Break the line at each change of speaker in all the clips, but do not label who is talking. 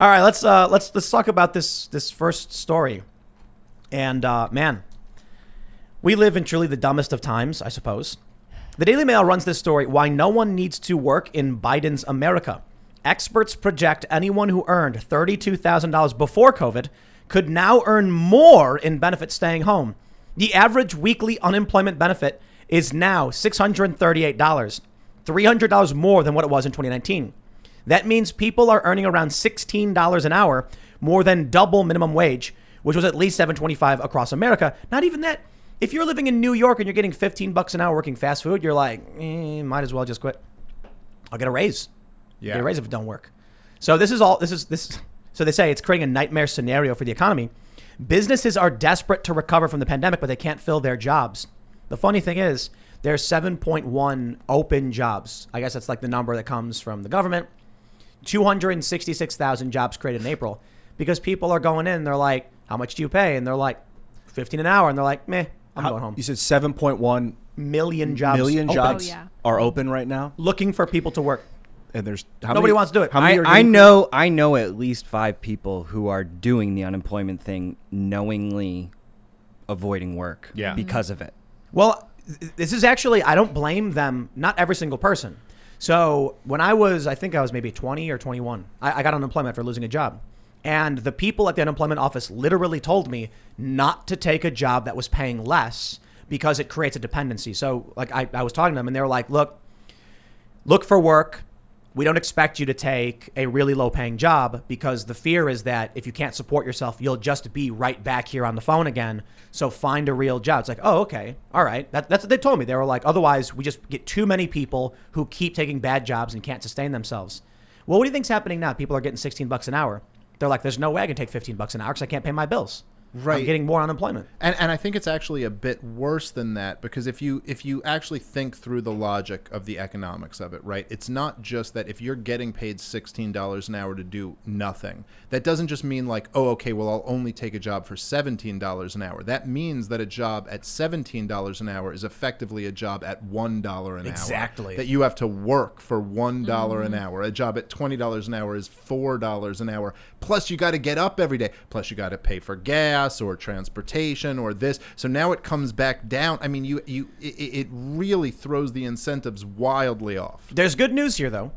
All right, let's talk about this first story. And man, we live in truly the dumbest of times, I suppose. The Daily Mail runs this story: why no one needs to work in Biden's America. Experts project anyone who earned $32,000 before COVID could now earn more in benefits staying home. The average weekly unemployment benefit is now $638, $300 more than what it was in 2019. That means people are earning around $16 an hour, more than double minimum wage, which was at least $7.25 across America. Not even that. If you're living in New York and you're getting $15 an hour working fast food, you're like, might as well just quit. I'll get a raise.
Yeah.
Get a raise if it don't work. So this. So they say it's creating a nightmare scenario for the economy. Businesses are desperate to recover from the pandemic, but they can't fill their jobs. The funny thing is, there's 7.1 open jobs. I guess that's like the number that comes from the government. 266,000 jobs created in April because people are going in. They're like, how much do you pay? And they're like, $15 an hour. And they're like, meh, I'm going home.
You said 7.1
million jobs.
million
open.
jobs
Oh, yeah.
are open right now.
Looking for people to work.
And there's
Nobody wants to do it.
How many are
I
doing-
know at least 5 people who are doing the unemployment thing knowingly avoiding work because of it.
Well, this is actually, I don't blame them. Not every single person. So when I think I was maybe 20 or 21, I got unemployment for losing a job. And the people at the unemployment office literally told me not to take a job that was paying less because it creates a dependency. So like I was talking to them and they were like, look for work. We don't expect you to take a really low paying job because the fear is that if you can't support yourself, you'll just be right back here on the phone again. So find a real job. It's like, oh, okay. All right. That's what they told me. They were like, otherwise we just get too many people who keep taking bad jobs and can't sustain themselves. Well, what do you think's happening now? People are getting $16 an hour. They're like, there's no way I can take $15 an hour because I can't pay my bills.
Right.
I'm getting more unemployment.
And I think it's actually a bit worse than that, because if you actually think through the logic of the economics of it, right, it's not just that if you're getting paid $16 an hour to do nothing, that doesn't just mean like, oh, okay, well, I'll only take a job for $17 an hour. That means that a job at $17 an hour is effectively a job at $1 an hour.
Exactly.
That you have to work for $1 an hour. A job at $20 an hour is $4 an hour. Plus, you got to get up every day. Plus, you got to pay for gas or transportation or this. So now it comes back down. I mean, it really throws the incentives wildly off.
There's good news here, though,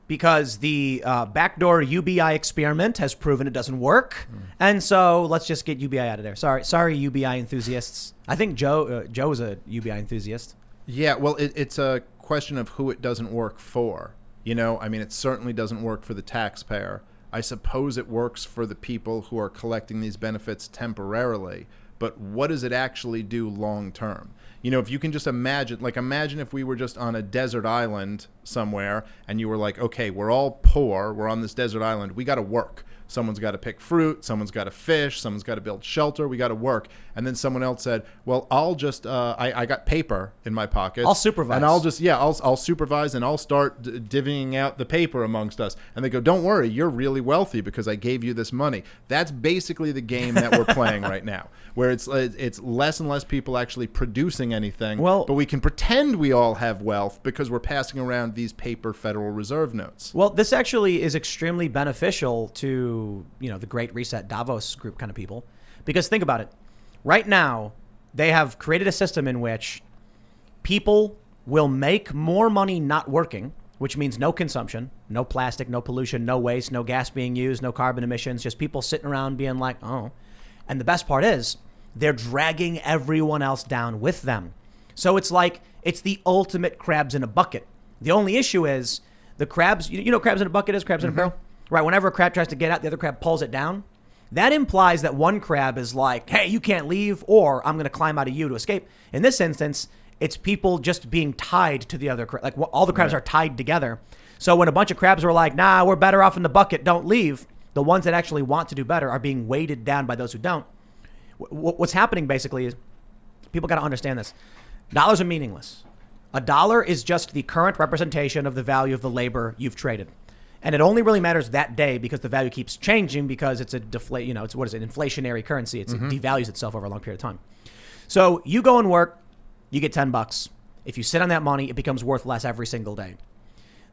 because the backdoor UBI experiment has proven it doesn't work. And so let's just get UBI out of there. Sorry, UBI enthusiasts. I think Joe is a UBI enthusiast.
Yeah, well, it's a question of who it doesn't work for. You know, I mean, it certainly doesn't work for the taxpayer. I suppose it works for the people who are collecting these benefits temporarily, but what does it actually do long term? You know, if you can just imagine if we were just on a desert island somewhere and you were like, okay, we're all poor, we're on this desert island, we got to work. Someone's got to pick fruit, someone's got to fish, someone's got to build shelter, we got to work. And then someone else said, well, I'll just, I got paper in my pocket.
I'll supervise.
And I'll supervise and I'll start divvying out the paper amongst us. And they go, don't worry, you're really wealthy because I gave you this money. That's basically the game that we're playing right now, where it's less and less people actually producing anything.
Well,
but we can pretend we all have wealth because we're passing around these paper Federal Reserve notes.
Well, this actually is extremely beneficial to, the Great Reset Davos group kind of people, because think about it. Right now, they have created a system in which people will make more money not working, which means no consumption, no plastic, no pollution, no waste, no gas being used, no carbon emissions, just people sitting around being like, oh. And the best part is they're dragging everyone else down with them. So it's like it's the ultimate crabs in a bucket. The only issue is the crabs, crabs in a bucket is crabs in a barrel? Right, whenever a crab tries to get out, the other crab pulls it down. That implies that one crab is like, hey, you can't leave, or I'm going to climb out of you to escape. In this instance, it's people just being tied to the other crab. Like all the crabs are tied together. So when a bunch of crabs were like, nah, we're better off in the bucket, don't leave, the ones that actually want to do better are being weighted down by those who don't. What's happening basically is people got to understand this. Dollars are meaningless. A dollar is just the current representation of the value of the labor you've traded. And it only really matters that day because the value keeps changing because it's inflationary currency. It devalues itself over a long period of time. So you go and work, you get $10. If you sit on that money, it becomes worth less every single day.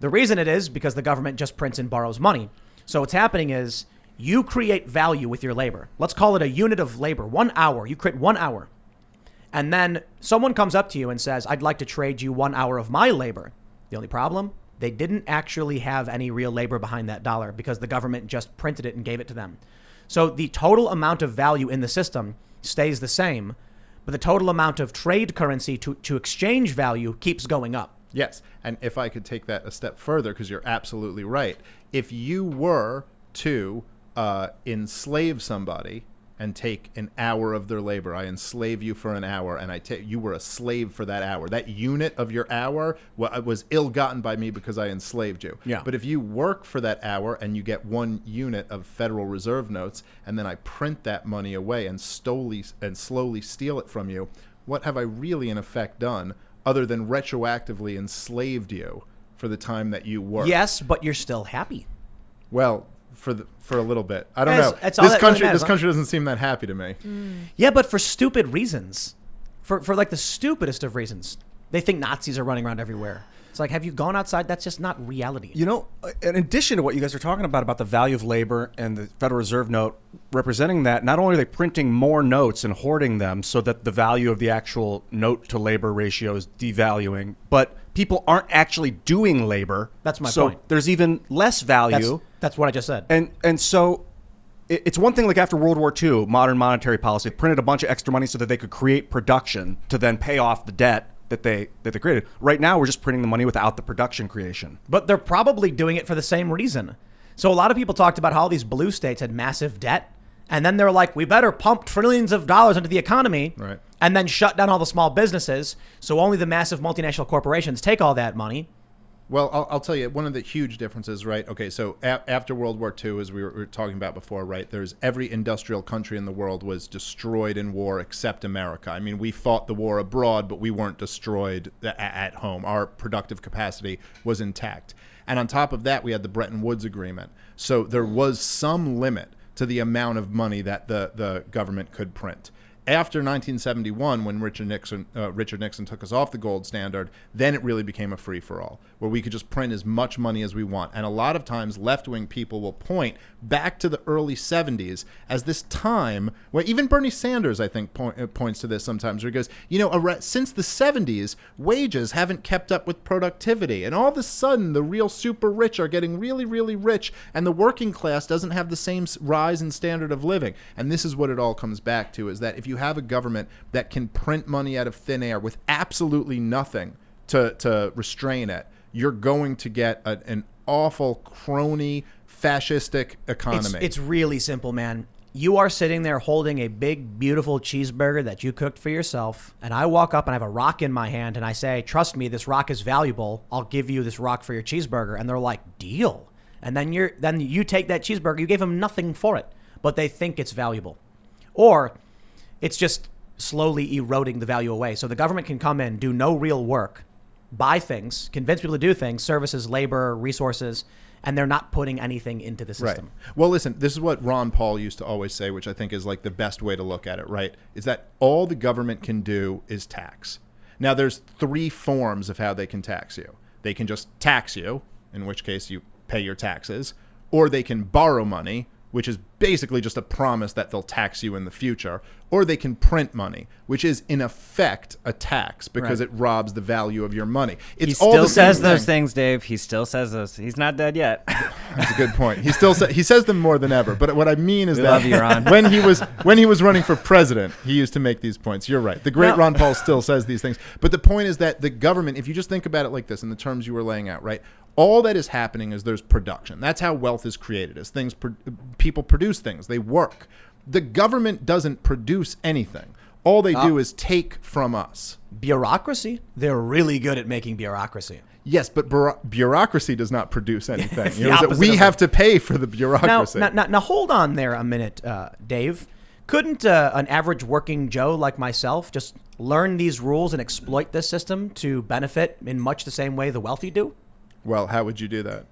The reason it is because the government just prints and borrows money. So what's happening is You create value with your labor. Let's call it a unit of labor. 1 hour. You create 1 hour. And then someone comes up to you and says, I'd like to trade you 1 hour of my labor. The only problem, they didn't actually have any real labor behind that dollar because the government just printed it and gave it to them. So the total amount of value in the system stays the same, but the total amount of trade currency to exchange value keeps going up.
Yes. And if I could take that a step further, because you're absolutely right. If you were to enslave somebody and take an hour of their labor, I enslave you for an hour, and you were a slave for that hour. That unit of your hour was ill-gotten by me because I enslaved you.
Yeah.
But if you work for that hour and you get 1 unit of Federal Reserve notes, and then I print that money away and slowly steal it from you, what have I really in effect done other than retroactively enslaved you for the time that you worked?
Yes, but you're still happy.
Well, for a little bit. I don't
That's-
know.
that's all that really matters,
This country doesn't seem that happy to me.
Yeah, but for stupid reasons. For like the stupidest of reasons. They think Nazis are running around everywhere. It's like, have you gone outside? That's just not reality.
You know, in addition to what you guys are talking about the value of labor and the Federal Reserve note representing that, not only are they printing more notes and hoarding them so that the value of the actual note to labor ratio is devaluing, but people aren't actually doing labor.
That's my
so
point.
There's even less value.
That's what I just said.
And so it's one thing like after World War II, modern monetary policy printed a bunch of extra money so that they could create production to then pay off the debt that they created. Right now, we're just printing the money without the production creation.
But they're probably doing it for the same reason. So a lot of people talked about how all these blue states had massive debt. And then they're like, we better pump trillions of dollars into the economy.
Right.
And then shut down all the small businesses. So only the massive multinational corporations take all that money.
Well, I'll tell you, one of the huge differences, right? Okay, so after World War II, as we were talking about before, right, there's every industrial country in the world was destroyed in war except America. I mean, we fought the war abroad, but we weren't destroyed at home. Our productive capacity was intact. And on top of that, we had the Bretton Woods Agreement. So there was some limit to the amount of money that the government could print. After 1971, when Richard Nixon took us off the gold standard, then it really became a free-for-all, where we could just print as much money as we want. And a lot of times, left-wing people will point back to the early 70s as this time where even Bernie Sanders, I think, points to this sometimes, where he goes, you know, since the 70s, wages haven't kept up with productivity. And all of a sudden, the real super rich are getting really, really rich, and the working class doesn't have the same rise in standard of living. And this is what it all comes back to, is that if you have a government that can print money out of thin air with absolutely nothing to restrain it, you're going to get an awful crony fascistic economy.
It's really simple, man. You are sitting there holding a big, beautiful cheeseburger that you cooked for yourself, and I walk up and I have a rock in my hand, and I say, trust me, this rock is valuable. I'll give you this rock for your cheeseburger. And they're like, deal. And then you take that cheeseburger. You gave them nothing for it, but they think it's valuable. Or it's just slowly eroding the value away. So the government can come in, do no real work, buy things, convince people to do things, services, labor, resources, and they're not putting anything into the system.
Right. Well, listen, this is what Ron Paul used to always say, which I think is like the best way to look at it, right? Is that all the government can do is tax. Now, there's 3 forms of how they can tax you. They can just tax you, in which case you pay your taxes, or they can borrow money, which is basically just a promise that they'll tax you in the future, or they can print money, which is in effect a tax because it robs the value of your money.
He still says those things, Dave. He still says those. He's not dead yet.
That's a good point. He says them more than ever. But what I mean is
We love you, Ron.
when he was running for president, he used to make these points. You're right. The great Ron Paul still says these things. But the point is that the government, if you just think about it like this in the terms you were laying out, right? All that is happening is there's production. That's how wealth is created. As people produce things, they work. The government doesn't produce anything. All they do is take from us.
Bureaucracy, they're really good at making bureaucracy.
Yes, but bureaucracy does not produce anything.
It's
You
the
know,
opposite
we
of
have to pay for the bureaucracy.
Now, hold on there a minute, Dave. Couldn't an average working Joe like myself just learn these rules and exploit this system to benefit in much the same way the wealthy do?
Well, how would you do that?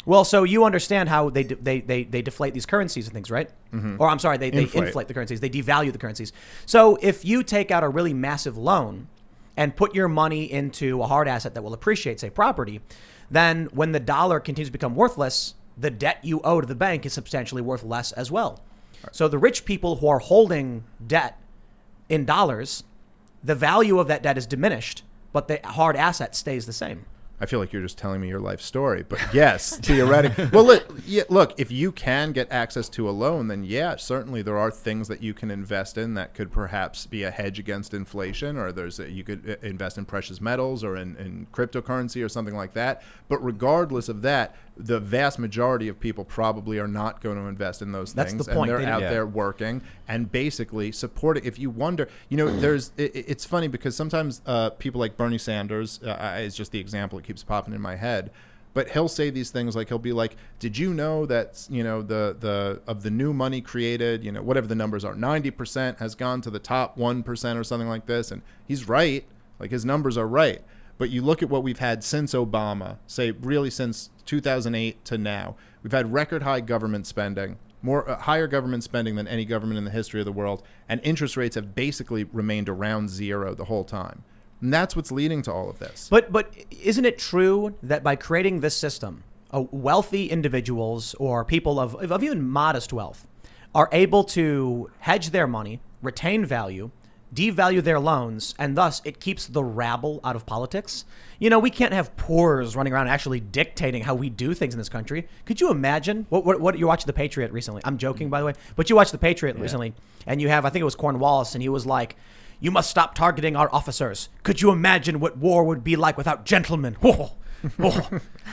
Well, so you understand how they deflate these currencies and things, right? Mm-hmm. Or I'm sorry, they inflate the currencies. They devalue the currencies. So if you take out a really massive loan and put your money into a hard asset that will appreciate, say property, then when the dollar continues to become worthless, the debt you owe to the bank is substantially worth less as well. So the rich people who are holding debt in dollars, the value of that debt is diminished, but the hard asset stays the same.
I feel like you're just telling me your life story, but yes, theoretically. Well, look, if you can get access to a loan, then yeah, certainly there are things that you can invest in that could perhaps be a hedge against inflation, or you could invest in precious metals or in cryptocurrency or something like that. But regardless of that, the vast majority of people probably are not going to invest in those things.
That's the point.
And they're out there working and basically supporting. If you wonder, it's funny because sometimes people like Bernie Sanders is just the example that keeps popping in my head. But he'll say these things like, he'll be like, did you know that, the of the new money created, whatever the numbers are, 90% has gone to the top 1% or something like this. And he's right. Like, his numbers are right. But you look at what we've had since Obama, say really since 2008 to now, we've had record high government spending, higher government spending than any government in the history of the world. And interest rates have basically remained around zero the whole time. And that's what's leading to all of this.
But isn't it true that by creating this system, wealthy individuals or people of even modest wealth are able to hedge their money, retain value, devalue their loans, and thus it keeps the rabble out of politics? We can't have poors running around actually dictating how we do things in this country. Could you imagine? What you watched The Patriot recently? I'm joking, by the way, but you watched The Patriot recently, and you have, I think it was Cornwallis, and he was like, "You must stop targeting our officers. Could you imagine what war would be like without gentlemen?"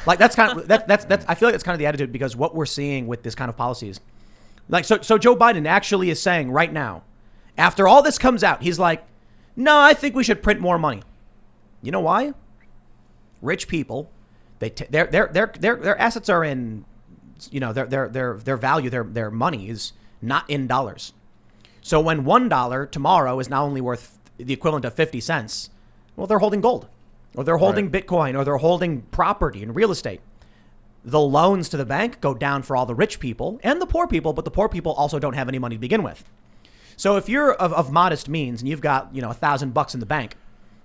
Like that's kind of that's I feel like that's kind of the attitude, because what we're seeing with this kind of policies, like so Joe Biden actually is saying right now, after all this comes out, he's like, "No, I think we should print more money." You know why? Rich people, their assets are in, their value, their money is not in dollars. So when $1 tomorrow is now only worth the equivalent of 50 cents, well, they're holding gold, or they're holding Bitcoin, or they're holding property and real estate. The loans to the bank go down for all the rich people and the poor people, but the poor people also don't have any money to begin with. So if you're of modest means and you've got, $1,000 in the bank,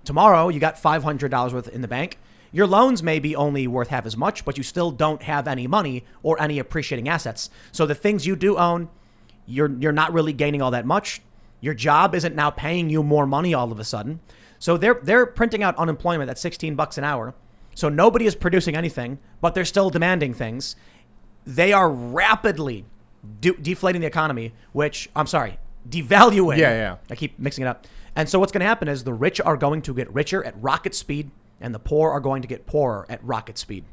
tomorrow you got $500 worth in the bank. Your loans may be only worth half as much, but you still don't have any money or any appreciating assets. So the things you do own, you're not really gaining all that much. Your job isn't now paying you more money all of a sudden. So they're printing out unemployment at $16 an hour. So nobody is producing anything, but they're still demanding things. They are rapidly deflating the economy, devaluing.
Yeah.
I keep mixing it up. And so what's going to happen is the rich are going to get richer at rocket speed, and the poor are going to get poorer at rocket speed.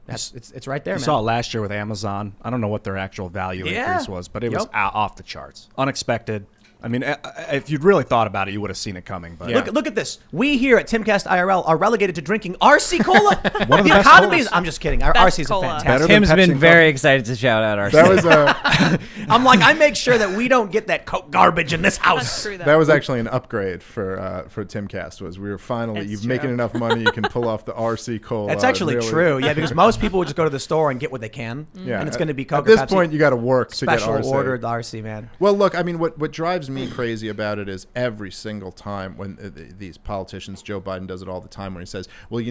It's right there,
man. You saw it last year with Amazon. I don't know what their actual value increase was, but it was off the charts. Unexpected. I mean, if you'd really thought about it, you would have seen it coming. But
Look at this. We here at Timcast IRL are relegated to drinking RC Cola.
One of the best
economy is.
colas.
I'm just kidding. Our RC is fantastic.
Tim's been very excited to shout out RC.
That was
I'm like, I make sure that we don't get that Coke garbage in this house.
That's true, though.
that was actually an upgrade for Timcast. Was we were finally
It's
making
true.
enough money you can pull off the RC Cola.
That's actually
really.
true. Yeah, because most people would just go to the store and get what they can.
Yeah,
And it's going to be Coke
At this
or Pepsi.
point, you got to work to get
Special
RC.
ordered RC, man.
Well, look, I mean, what drives me crazy about it is every single time when these politicians, Joe Biden does it all the time when he says, well,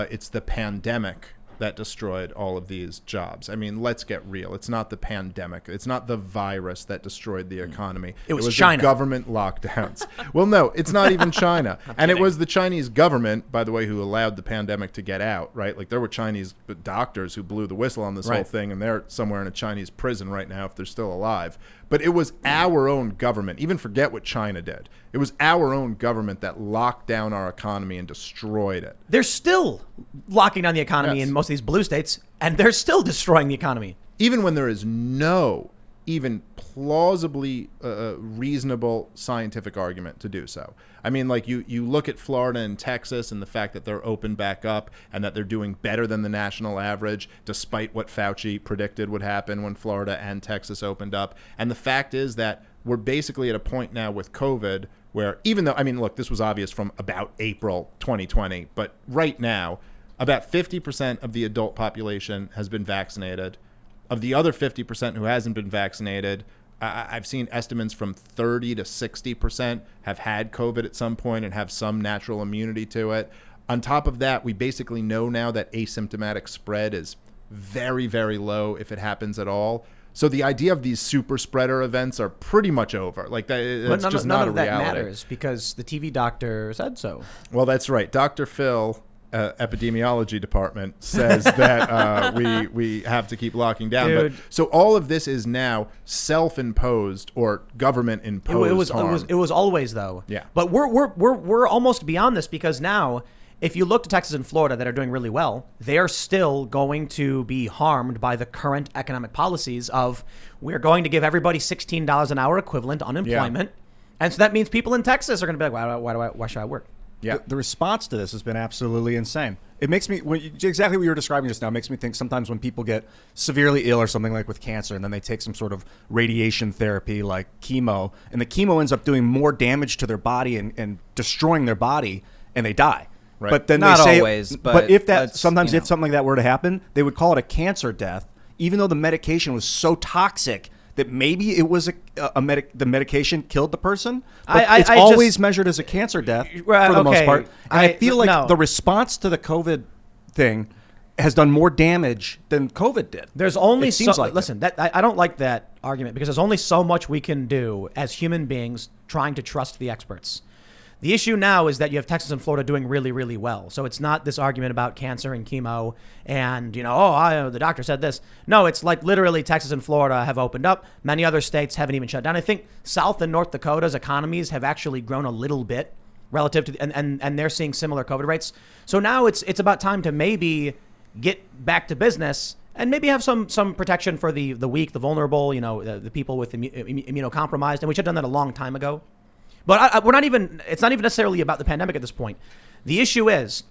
it's the pandemic that destroyed all of these jobs. I mean, let's get real. It's not the pandemic. It's not the virus that destroyed the economy.
It was China.
The government lockdowns. Well, no, it's not even China. And it was the Chinese government, by the way, who allowed the pandemic to get out, right? Like, there were Chinese doctors who blew the whistle on this whole thing, and they're somewhere in a Chinese prison right now if they're still alive. But it was our own government. Even forget what China did. It was our own government that locked down our economy and destroyed it.
They're still locking down the economy in most of these blue states, and they're still destroying the economy.
Even when there is no even plausibly reasonable scientific argument to do so. I mean, like, you look at Florida and Texas and the fact that they're open back up and that they're doing better than the national average, despite what Fauci predicted would happen when Florida and Texas opened up. And the fact is that we're basically at a point now with COVID where, even though, I mean, look, this was obvious from about April 2020, but right now, about 50% of the adult population has been vaccinated. Of the other 50% who hasn't been vaccinated, I've seen estimates from 30 to 60% have had COVID at some point and have some natural immunity to it. On top of that, we basically know now that asymptomatic spread is very, very low if it happens at all. So the idea of these super spreader events are pretty much over. Like that, it's just not a reality.
None of that matters because the TV doctor said so.
Well, that's right. Dr. Phil, epidemiology department, says that we have to keep locking down.
Dude.
But, so all of this is now self-imposed or government-imposed harm.
It was always though.
Yeah.
But we're almost beyond this because now, if you look to Texas and Florida that are doing really well, they are still going to be harmed by the current economic policies of we're going to give everybody $16 an hour equivalent unemployment. Yeah. And so that means people in Texas are going to be like, why should I work?
Yeah. The response to this has been absolutely insane. It makes me, exactly what you were describing just now, makes me think sometimes when people get severely ill or something like with cancer and then they take some sort of radiation therapy like chemo, and the chemo ends up doing more damage to their body and destroying their body, and they die.
Right.
But then
Not
they say,
always,
but if that
sometimes
if something like that were to happen, they would call it a cancer death, even though the medication was so toxic that maybe it was the medication killed the person. But it's always measured as a cancer death for the most part. And I feel like the response to the COVID thing has done more damage than COVID did.
There's only
listen,
I don't like that argument because there's only so much we can do as human beings trying to trust the experts. The issue now is that you have Texas and Florida doing really, really well. So it's not this argument about cancer and chemo and, the doctor said this. No, it's like literally Texas and Florida have opened up. Many other states haven't even shut down. I think South and North Dakota's economies have actually grown a little bit relative to, and they're seeing similar COVID rates. So now it's about time to maybe get back to business and maybe have some protection for the weak, the vulnerable, the people with immunocompromised. And we should have done that a long time ago. But it's not even necessarily about the pandemic at this point. The issue is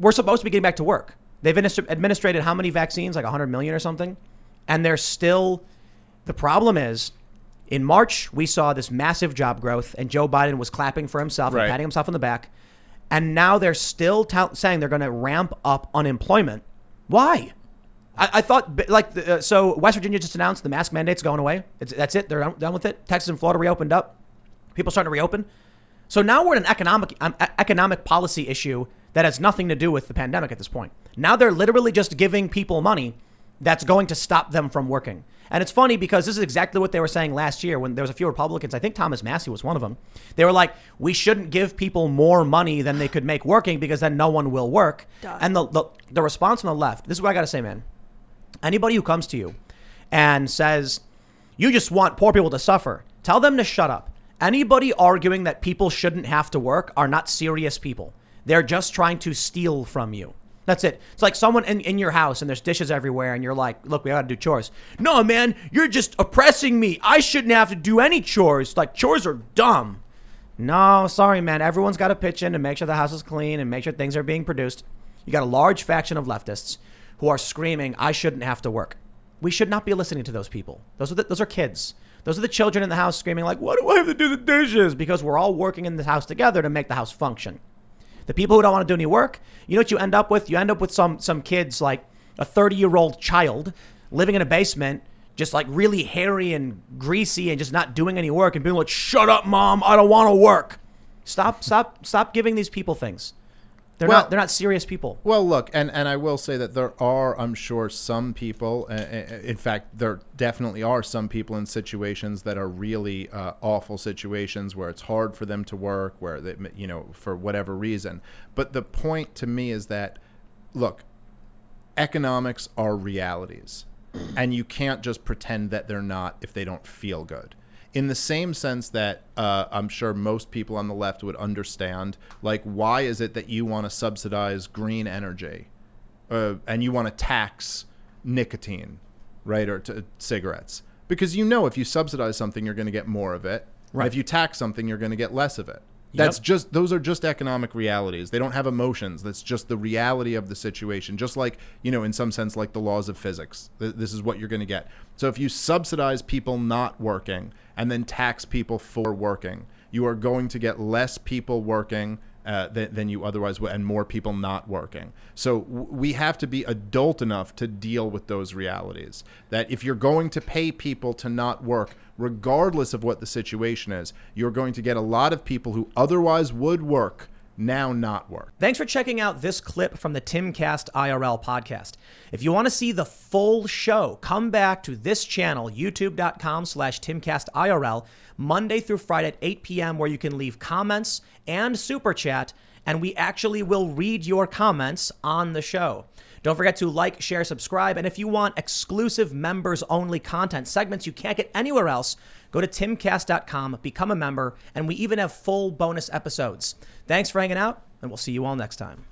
we're supposed to be getting back to work. They've administrated how many vaccines, like 100 million or something? And they're still, the problem is in March, we saw this massive job growth and Joe Biden was clapping for himself and patting himself on the back. And now they're still saying they're going to ramp up unemployment. Why? I thought so West Virginia just announced the mask mandate's going away. That's it. They're done with it. Texas and Florida reopened up. People starting to reopen. So now we're in an economic policy issue that has nothing to do with the pandemic at this point. Now they're literally just giving people money that's going to stop them from working. And it's funny because this is exactly what they were saying last year when there was a few Republicans. I think Thomas Massey was one of them. They were like, we shouldn't give people more money than they could make working because then no one will work. Duh. And the response from the left, this is what I got to say, man. Anybody who comes to you and says, you just want poor people to suffer, tell them to shut up. Anybody arguing that people shouldn't have to work are not serious people. They're just trying to steal from you. That's it. It's like someone in your house and there's dishes everywhere and you're like, look, we got to do chores. No, man, you're just oppressing me. I shouldn't have to do any chores. Like, chores are dumb. No, sorry, man. Everyone's got to pitch in to make sure the house is clean and make sure things are being produced. You got a large faction of leftists who are screaming, I shouldn't have to work. We should not be listening to those people. Those are kids. Those are the children in the house screaming like, why do I have to do the dishes? Because we're all working in the house together to make the house function. The people who don't want to do any work, you know what you end up with? You end up with some kids like a 30-year-old child living in a basement, just like really hairy and greasy and just not doing any work and being like, shut up, mom, I don't want to work. Stop giving these people things. They're not serious people.
Well, look, and I will say that there are, I'm sure, some people. In fact, there definitely are some people in situations that are really awful situations where it's hard for them to work, where they, for whatever reason. But the point to me is that, look, economics are realities, and you can't just pretend that they're not if they don't feel good. In the same sense that I'm sure most people on the left would understand, like, why is it that you want to subsidize green energy and you want to tax nicotine, right, or cigarettes? Because if you subsidize something, you're going to get more of it. Right. If you tax something, you're going to get less of it. Those are just economic realities. They don't have emotions. That's just the reality of the situation. Just like, in some sense, like the laws of physics. This is what you're going to get. So if you subsidize people not working and then tax people for working, you are going to get less people working than you otherwise would, and more people not working. So we have to be adult enough to deal with those realities. That if you're going to pay people to not work, regardless of what the situation is, you're going to get a lot of people who otherwise would work now not work.
Thanks for checking out this clip from the Timcast IRL podcast. If you want to see the full show, come back to this channel, youtube.com/TimcastIRL, Monday through Friday at 8 p.m., where you can leave comments and super chat, and we actually will read your comments on the show. Don't forget to like, share, subscribe, and if you want exclusive members-only content, segments you can't get anywhere else, go to timcast.com, become a member, and we even have full bonus episodes. Thanks for hanging out, and we'll see you all next time.